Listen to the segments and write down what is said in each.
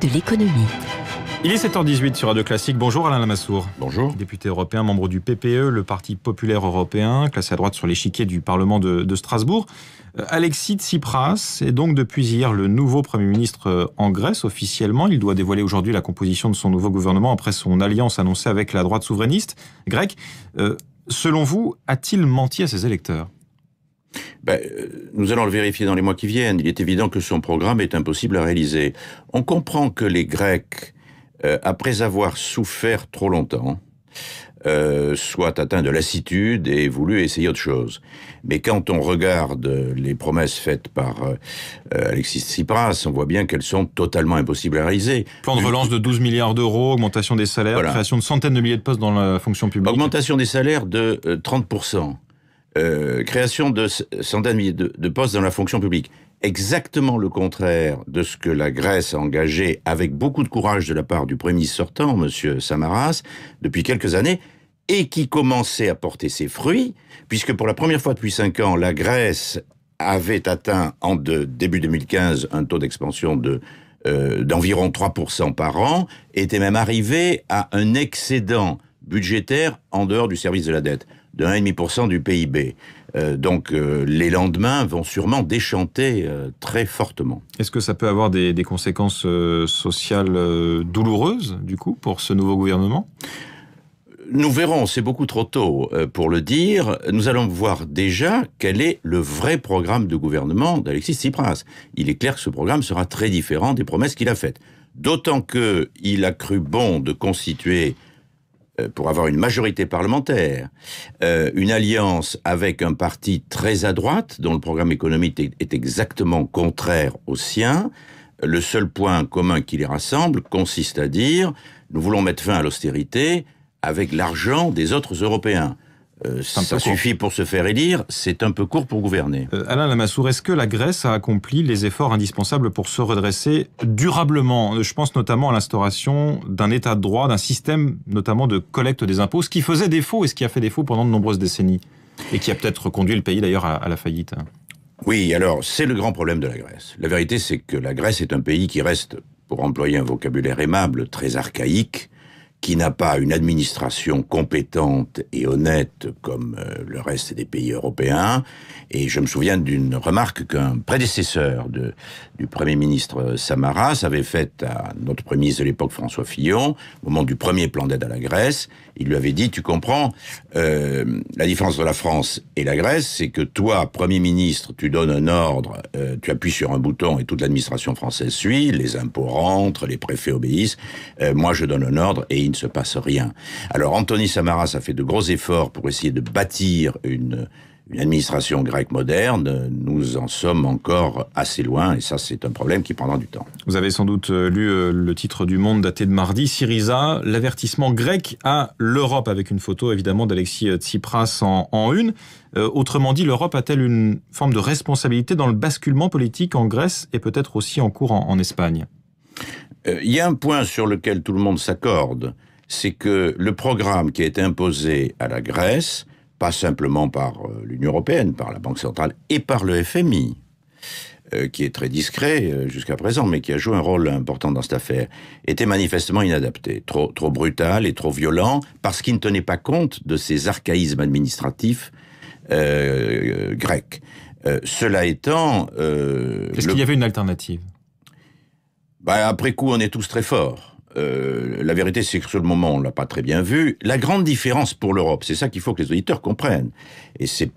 de l'économie. Il est 7h18 sur Radio Classique. Bonjour Alain Lamassoure. Bonjour. Député européen, membre du PPE, le Parti populaire européen, classé à droite sur l'échiquier du Parlement de Strasbourg. Alexis Tsipras est donc depuis hier le nouveau Premier ministre en Grèce officiellement. Il doit dévoiler aujourd'hui la composition de son nouveau gouvernement après son alliance annoncée avec la droite souverainiste grecque. Selon vous, a-t-il menti à ses électeurs ? Nous allons le vérifier dans les mois qui viennent. Il est évident que son programme est impossible à réaliser. On comprend que les Grecs, après avoir souffert trop longtemps, soient atteints de lassitude et voulu essayer autre chose. Mais quand on regarde les promesses faites par Alexis Tsipras, on voit bien qu'elles sont totalement impossibles à réaliser. Plan de relance de 12 milliards d'euros, augmentation des salaires, voilà. Création de centaines de milliers de postes dans la fonction publique. Augmentation des salaires de 30%. Création de centaines de milliers de postes dans la fonction publique. Exactement le contraire de ce que la Grèce a engagé avec beaucoup de courage de la part du Premier ministre sortant, M. Samaras, depuis quelques années, et qui commençait à porter ses fruits, puisque pour la première fois depuis 5 ans, la Grèce avait atteint en début 2015 un taux d'expansion d'environ 3% par an, et était même arrivé à un excédent budgétaire en dehors du service de la dette, de 1,5% du PIB. Donc les lendemains vont sûrement déchanter très fortement. Est-ce que ça peut avoir des conséquences sociales douloureuses, du coup, pour ce nouveau gouvernement ? Nous verrons, c'est beaucoup trop tôt pour le dire. Nous allons voir déjà quel est le vrai programme de gouvernement d'Alexis Tsipras. Il est clair que ce programme sera très différent des promesses qu'il a faites. D'autant qu'il a cru bon de constituer, pour avoir une majorité parlementaire, une alliance avec un parti très à droite, dont le programme économique est exactement contraire au sien. Le seul point commun qui les rassemble consiste à dire « nous voulons mettre fin à l'austérité avec l'argent des autres Européens ». Ça suffit pour se faire élire, c'est un peu court pour gouverner. Alain Lamassoure, est-ce que la Grèce a accompli les efforts indispensables pour se redresser durablement ? Je pense notamment à l'instauration d'un état de droit, d'un système notamment de collecte des impôts, ce qui faisait défaut et ce qui a fait défaut pendant de nombreuses décennies, et qui a peut-être conduit le pays d'ailleurs à la faillite. Oui, alors c'est le grand problème de la Grèce. La vérité, c'est que la Grèce est un pays qui reste, pour employer un vocabulaire aimable, très archaïque, qui n'a pas une administration compétente et honnête comme le reste des pays européens. Et je me souviens d'une remarque qu'un prédécesseur du Premier ministre Samaras avait faite à notre Premier ministre de l'époque, François Fillon, au moment du premier plan d'aide à la Grèce. Il lui avait dit, tu comprends, la différence de la France et la Grèce, c'est que toi, Premier ministre, tu donnes un ordre, tu appuies sur un bouton et toute l'administration française suit, les impôts rentrent, les préfets obéissent. Moi, je donne un ordre et il ne se passe rien. Alors, Anthony Samaras a fait de gros efforts pour essayer de bâtir une administration grecque moderne. Nous en sommes encore assez loin et ça, c'est un problème qui prendra du temps. Vous avez sans doute lu le titre du Monde daté de mardi, Syriza, l'avertissement grec à l'Europe, avec une photo évidemment d'Alexis Tsipras en une. Autrement dit, l'Europe a-t-elle une forme de responsabilité dans le basculement politique en Grèce et peut-être aussi en cours en Espagne ? Il y a un point sur lequel tout le monde s'accorde, c'est que le programme qui a été imposé à la Grèce, pas simplement par l'Union européenne, par la Banque centrale et par le FMI, qui est très discret jusqu'à présent, mais qui a joué un rôle important dans cette affaire, était manifestement inadapté, trop brutal et trop violent, parce qu'il ne tenait pas compte de ces archaïsmes administratifs grecs. Cela étant... Est-ce qu'il y avait une alternative ? Après coup, on est tous très forts. La vérité, c'est que sur le moment, on l'a pas très bien vu. La grande différence pour l'Europe, c'est ça qu'il faut que les auditeurs comprennent, et c'est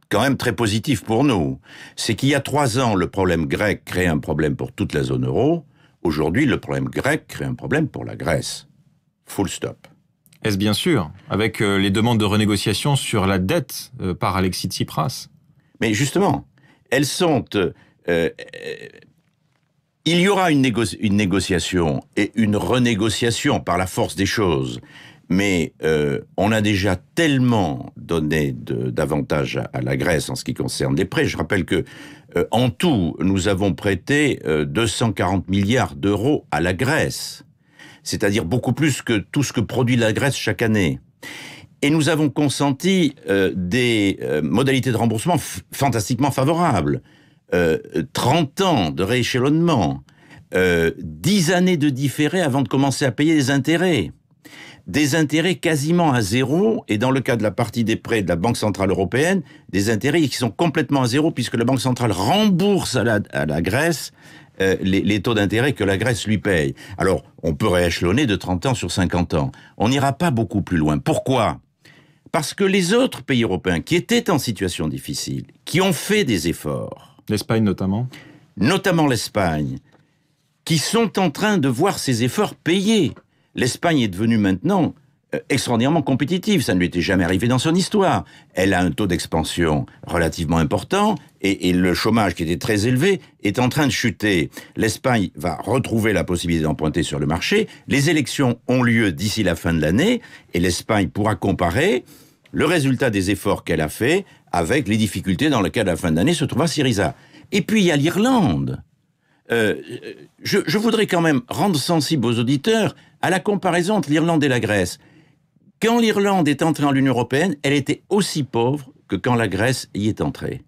quand même très positif pour nous, c'est qu'il y a 3 ans, le problème grec crée un problème pour toute la zone euro. Aujourd'hui, le problème grec crée un problème pour la Grèce. Full stop. Est-ce bien sûr, avec les demandes de renégociation sur la dette par Alexis Tsipras ? Mais justement, elles sont... il y aura une négociation et une renégociation par la force des choses, mais on a déjà tellement donné d'avantages à la Grèce en ce qui concerne les prêts. Je rappelle que en tout, nous avons prêté 240 milliards d'euros à la Grèce, c'est-à-dire beaucoup plus que tout ce que produit la Grèce chaque année. Et nous avons consenti des modalités de remboursement fantastiquement favorables. 30 ans de rééchelonnement, 10 années de différé avant de commencer à payer des intérêts. Des intérêts quasiment à zéro, et dans le cas de la partie des prêts de la Banque Centrale Européenne, des intérêts qui sont complètement à zéro, puisque la Banque Centrale rembourse à la Grèce les taux d'intérêt que la Grèce lui paye. Alors, on peut rééchelonner de 30 ans sur 50 ans. On n'ira pas beaucoup plus loin. Pourquoi ? Parce que les autres pays européens qui étaient en situation difficile, qui ont fait des efforts... L'Espagne notamment l'Espagne, qui sont en train de voir ces efforts payés. L'Espagne est devenue maintenant extraordinairement compétitive. Ça ne lui était jamais arrivé dans son histoire. Elle a un taux d'expansion relativement important et le chômage qui était très élevé est en train de chuter. L'Espagne va retrouver la possibilité d'emprunter sur le marché. Les élections ont lieu d'ici la fin de l'année et l'Espagne pourra comparer le résultat des efforts qu'elle a fait avec les difficultés dans lesquelles à la fin de l'année se trouva Syriza. Et puis il y a l'Irlande. Je voudrais quand même rendre sensible aux auditeurs à la comparaison entre l'Irlande et la Grèce. Quand l'Irlande est entrée dans l'Union européenne, elle était aussi pauvre que quand la Grèce y est entrée.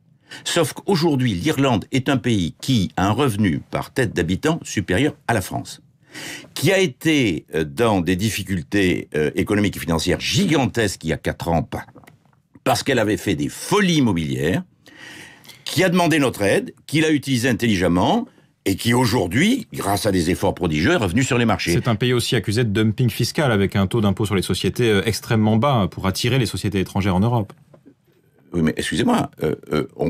Sauf qu'aujourd'hui, l'Irlande est un pays qui a un revenu par tête d'habitant supérieur à la France, qui a été dans des difficultés économiques et financières gigantesques il y a 4 ans, parce qu'elle avait fait des folies immobilières, qui a demandé notre aide, qui l'a utilisée intelligemment, et qui aujourd'hui, grâce à des efforts prodigieux, est revenu sur les marchés. C'est un pays aussi accusé de dumping fiscal, avec un taux d'impôt sur les sociétés extrêmement bas pour attirer les sociétés étrangères en Europe. Oui, mais excusez-moi,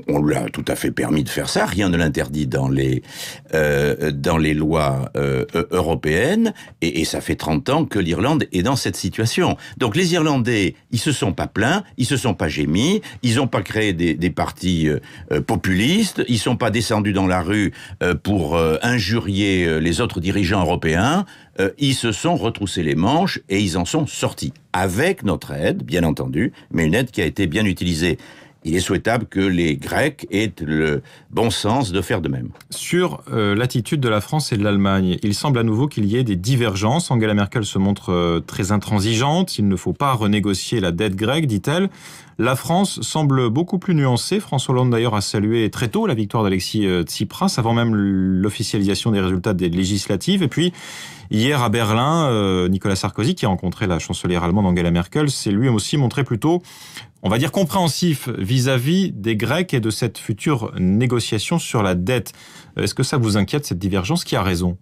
on lui a tout à fait permis de faire ça, rien ne l'interdit dans les lois européennes, et ça fait 30 ans que l'Irlande est dans cette situation. Donc les Irlandais, ils se sont pas plaints, ils se sont pas gémis, ils ont pas créé des partis populistes, ils sont pas descendus dans la rue pour injurier les autres dirigeants européens, ils se sont retroussés les manches et ils en sont sortis. Avec notre aide, bien entendu, mais une aide qui a été bien utilisée. Il est souhaitable que les Grecs aient le bon sens de faire de même. Sur l'attitude de la France et de l'Allemagne, il semble à nouveau qu'il y ait des divergences. Angela Merkel se montre très intransigeante. Il ne faut pas renégocier la dette grecque, dit-elle. La France semble beaucoup plus nuancée. François Hollande, d'ailleurs, a salué très tôt la victoire d'Alexis Tsipras, avant même l'officialisation des résultats des législatives. Et puis, hier à Berlin, Nicolas Sarkozy, qui a rencontré la chancelière allemande Angela Merkel, s'est lui aussi montré plutôt, on va dire, compréhensif vis-à-vis des Grecs et de cette future négociation sur la dette. Est-ce que ça vous inquiète, cette divergence? Qui a raison?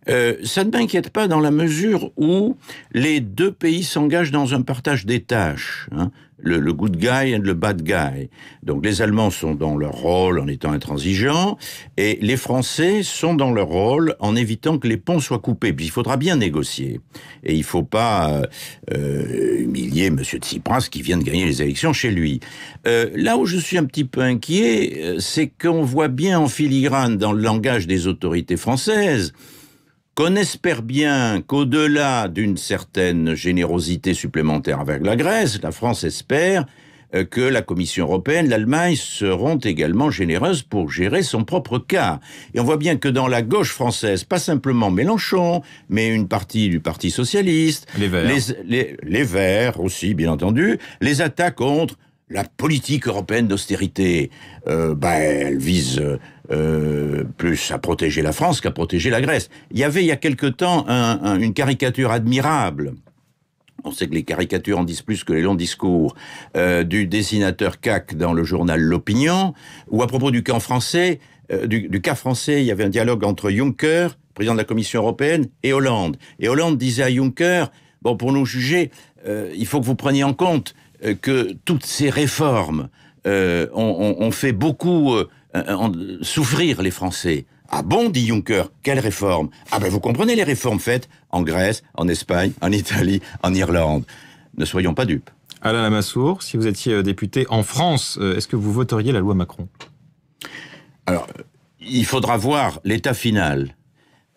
Ça ne m'inquiète pas dans la mesure où les deux pays s'engagent dans un partage des tâches, hein, le good guy et le bad guy. Donc les Allemands sont dans leur rôle en étant intransigeants, et les Français sont dans leur rôle en évitant que les ponts soient coupés. Puis il faudra bien négocier. Et il ne faut pas humilier M. Tsipras qui vient de gagner les élections chez lui. Là où je suis un petit peu inquiet, c'est qu'on voit bien en filigrane dans le langage des autorités françaises qu'on espère bien qu'au-delà d'une certaine générosité supplémentaire avec la Grèce, la France espère que la Commission européenne, l'Allemagne seront également généreuses pour gérer son propre cas. Et on voit bien que dans la gauche française, pas simplement Mélenchon, mais une partie du Parti socialiste, les Verts, les Verts aussi, bien entendu, les attaques contre la politique européenne d'austérité, elle vise plus à protéger la France qu'à protéger la Grèce. Il y avait il y a quelque temps une caricature admirable. On sait que les caricatures en disent plus que les longs discours, du dessinateur Cac dans le journal L'Opinion, où à propos du cas français, du cas français, il y avait un dialogue entre Juncker, président de la Commission européenne, et Hollande. Et Hollande disait à Juncker, bon, pour nous juger, il faut que vous preniez en compte que toutes ces réformes ont fait beaucoup souffrir les Français. Ah bon, dit Juncker, quelle réforme? Ah ben vous comprenez les réformes faites en Grèce, en Espagne, en Italie, en Irlande. Ne soyons pas dupes. Alain Lamassoure, si vous étiez député en France, est-ce que vous voteriez la loi Macron? Alors, il faudra voir l'état final.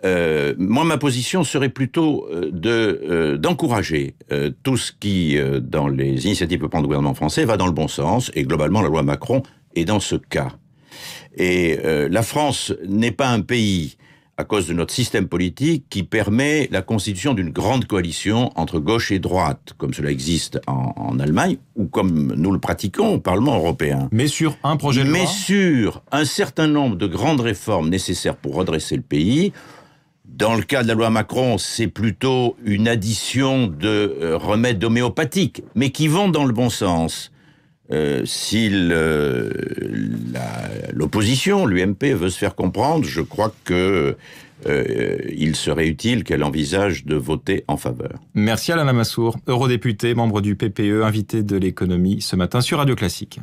Moi, ma position serait plutôt d'encourager tout ce qui, dans les initiatives que prend le gouvernement français, va dans le bon sens, et globalement, la loi Macron est dans ce cas. Et la France n'est pas un pays à cause de notre système politique qui permet la constitution d'une grande coalition entre gauche et droite, comme cela existe en Allemagne, ou comme nous le pratiquons au Parlement européen. Mais sur un projet de loi. Mais sur un certain nombre de grandes réformes nécessaires pour redresser le pays. Dans le cas de la loi Macron, c'est plutôt une addition de remèdes homéopathiques, mais qui vont dans le bon sens. Si l'opposition, l'UMP, veut se faire comprendre, je crois que il serait utile qu'elle envisage de voter en faveur. Merci Alain Lamassoure, eurodéputé, membre du PPE, invité de l'économie ce matin sur Radio Classique.